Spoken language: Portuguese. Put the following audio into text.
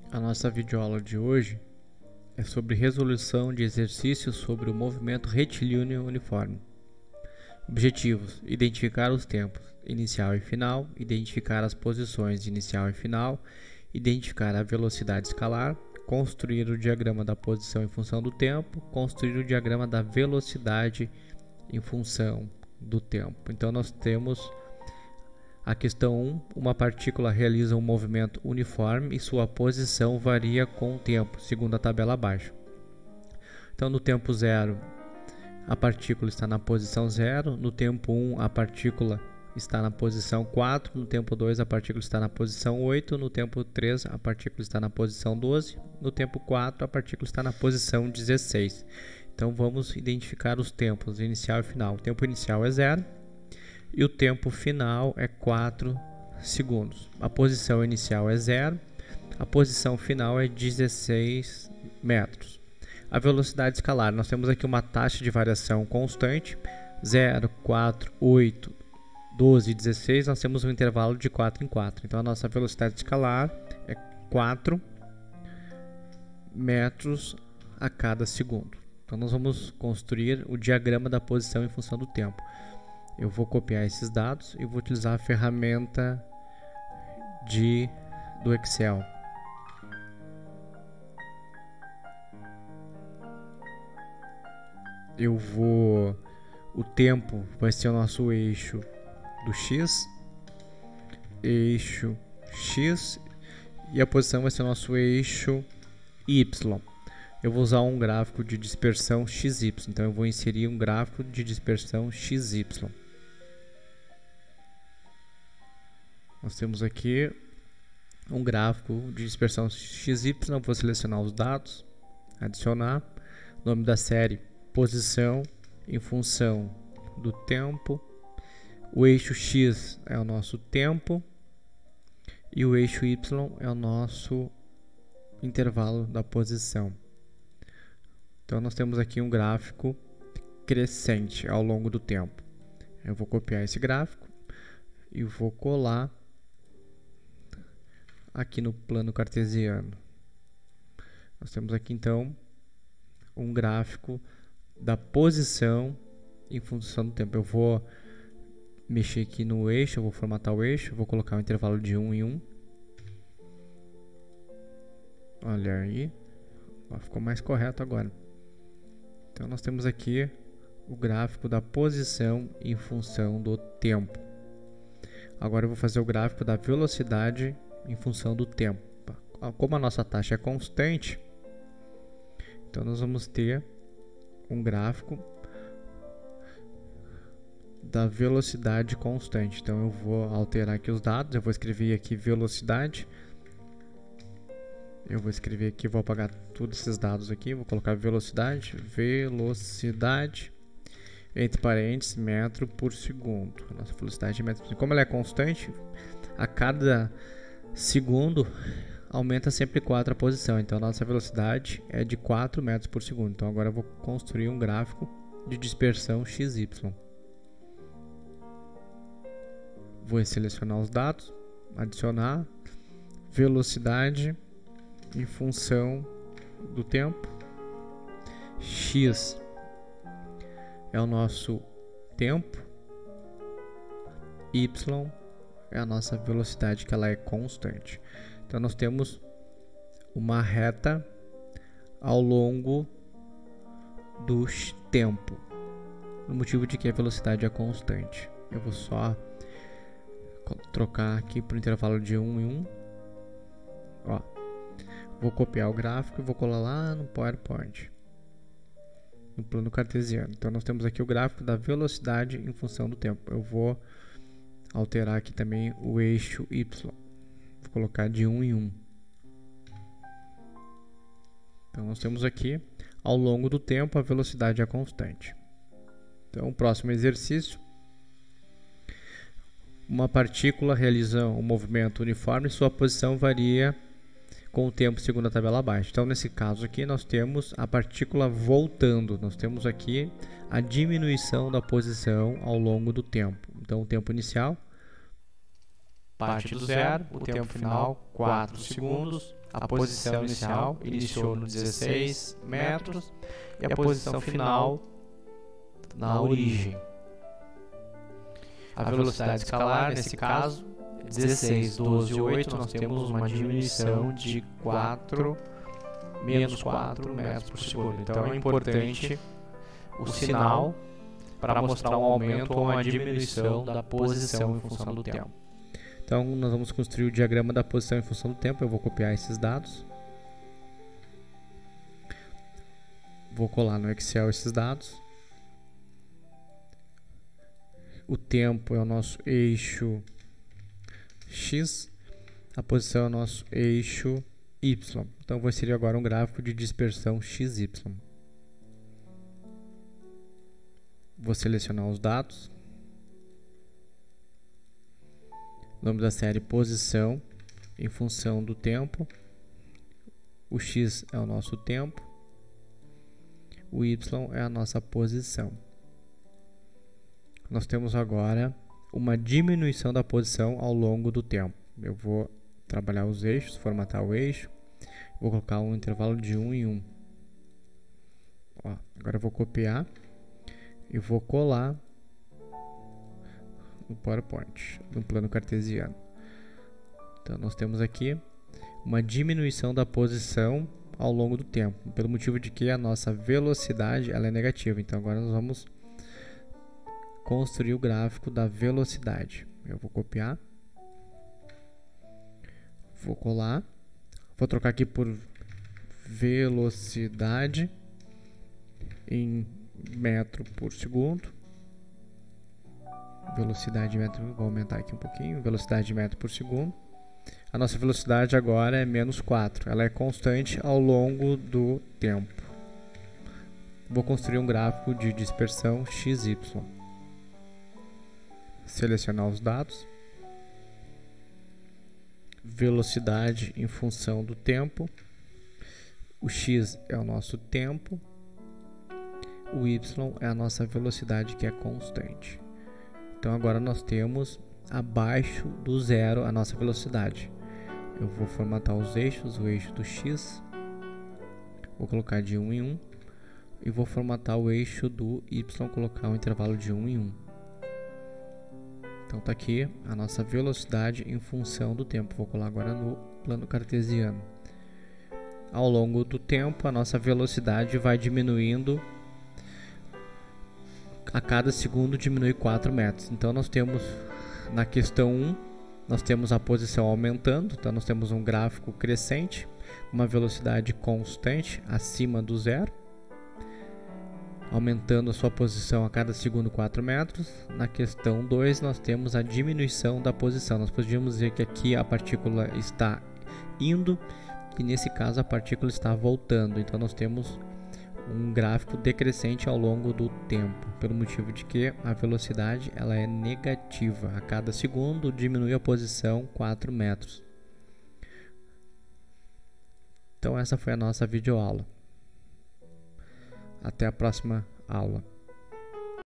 A nossa videoaula de hoje é sobre resolução de exercícios sobre o movimento retilíneo uniforme. Objetivos: identificar os tempos inicial e final, identificar as posições de inicial e final, identificar a velocidade escalar, construir o diagrama da posição em função do tempo, construir o diagrama da velocidade em função do tempo. Então nós temos a questão 1, uma partícula realiza um movimento uniforme e sua posição varia com o tempo, segundo a tabela abaixo. Então, no tempo 0, a partícula está na posição 0, no tempo 1, a partícula está na posição 4, no tempo 2, a partícula está na posição 8, no tempo 3, a partícula está na posição 12, no tempo 4, a partícula está na posição 16. Então, vamos identificar os tempos inicial e final. O tempo inicial é 0. E o tempo final é 4 segundos. A posição inicial é 0, a posição final é 16 metros. A velocidade escalar, nós temos aqui uma taxa de variação constante, 0, 4, 8, 12 e 16, nós temos um intervalo de 4 em 4. Então a nossa velocidade escalar é 4 metros a cada segundo. Então nós vamos construir o diagrama da posição em função do tempo. Eu vou copiar esses dados e vou utilizar a ferramenta do Excel. O tempo vai ser o nosso eixo do X, e a posição vai ser o nosso eixo Y. Eu vou usar um gráfico de dispersão XY, então eu vou inserir um gráfico de dispersão XY. Nós temos aqui um gráfico de dispersão XY, eu vou selecionar os dados, adicionar, nome da série, posição em função do tempo, o eixo X é o nosso tempo e o eixo Y é o nosso intervalo da posição. Então nós temos aqui um gráfico crescente ao longo do tempo. Eu vou copiar esse gráfico e vou colar aqui no plano cartesiano. Nós temos aqui então um gráfico da posição em função do tempo. Eu vou mexer aqui no eixo, eu vou formatar o eixo, vou colocar um intervalo de 1 em 1. Olha aí, ficou mais correto agora. Então nós temos aqui o gráfico da posição em função do tempo. Agora eu vou fazer o gráfico da velocidade em função do tempo. Como a nossa taxa é constante, então nós vamos ter um gráfico da velocidade constante. Então eu vou alterar aqui os dados, eu vou escrever aqui velocidade. Eu vou escrever aqui, vou apagar todos esses dados aqui, vou colocar velocidade, entre parênteses, metro por segundo. Nossa velocidade é metro por segundo. Como ela é constante, a cada segundo aumenta sempre 4 a posição. Então a nossa velocidade é de 4 metros por segundo. Então agora eu vou construir um gráfico de dispersão XY. Vou selecionar os dados, adicionar, velocidade em função do tempo, X é o nosso tempo, Y é a nossa velocidade, que ela é constante. Então nós temos uma reta ao longo do tempo, no motivo de que a velocidade é constante. Eu vou só trocar aqui para o intervalo de 1 em 1. Ó. Vou copiar o gráfico e vou colar lá no PowerPoint, no plano cartesiano. Então nós temos aqui o gráfico da velocidade em função do tempo. Eu vou alterar aqui também o eixo Y. Vou colocar de 1 em 1. Então nós temos aqui, ao longo do tempo, a velocidade é constante. Então o próximo exercício. Uma partícula realiza um movimento uniforme e sua posição varia com o tempo segundo a tabela abaixo. Então nesse caso aqui nós temos a partícula voltando, nós temos aqui a diminuição da posição ao longo do tempo. Então o tempo inicial parte do zero, o tempo final 4 segundos, a posição inicial iniciou no 16 metros e a posição final na origem. A velocidade escalar, nesse caso, 16, 12, 8, nós temos uma diminuição de menos 4 metros por segundo. Então é importante o sinal para mostrar um aumento ou uma diminuição da posição em função do tempo. Então nós vamos construir o diagrama da posição em função do tempo. Eu vou copiar esses dados. Vou colar no Excel esses dados. O tempo é o nosso eixo X, a posição é o nosso eixo Y. Então vou inserir agora um gráfico de dispersão XY. Vou selecionar os dados. Nome da série posição em função do tempo. O X é o nosso tempo. O Y é a nossa posição. Nós temos agora uma diminuição da posição ao longo do tempo. Eu vou trabalhar os eixos, formatar o eixo. Vou colocar um intervalo de 1 em 1. Ó, agora eu vou copiar e vou colar no PowerPoint, no plano cartesiano. Então nós temos aqui uma diminuição da posição ao longo do tempo, pelo motivo de que a nossa velocidade ela é negativa. Então agora nós vamos construir o gráfico da velocidade. Eu vou copiar, vou colar, vou trocar aqui por velocidade em metro por segundo. Velocidade de metro, vou aumentar aqui um pouquinho, velocidade de metro por segundo. A nossa velocidade agora é menos 4, ela é constante ao longo do tempo. Vou construir um gráfico de dispersão XY. Selecionar os dados. Velocidade em função do tempo. O X é o nosso tempo. O Y é a nossa velocidade, que é constante. Então agora nós temos abaixo do zero a nossa velocidade. Eu vou formatar os eixos, o eixo do X. Vou colocar de 1 em 1. E vou formatar o eixo do Y, colocar um intervalo de 1 em 1. Então está aqui a nossa velocidade em função do tempo. Vou colar agora no plano cartesiano. Ao longo do tempo, a nossa velocidade vai diminuindo. A cada segundo diminui 4 metros. Então nós temos, na questão 1, nós temos a posição aumentando. Então nós temos um gráfico crescente, uma velocidade constante acima do zero, aumentando a sua posição a cada segundo 4 metros. Na questão 2, nós temos a diminuição da posição. Nós podíamos dizer que aqui a partícula está indo e nesse caso a partícula está voltando. Então nós temos um gráfico decrescente ao longo do tempo, pelo motivo de que a velocidade ela é negativa. A cada segundo diminui a posição 4 metros. Então essa foi a nossa videoaula. Até a próxima aula.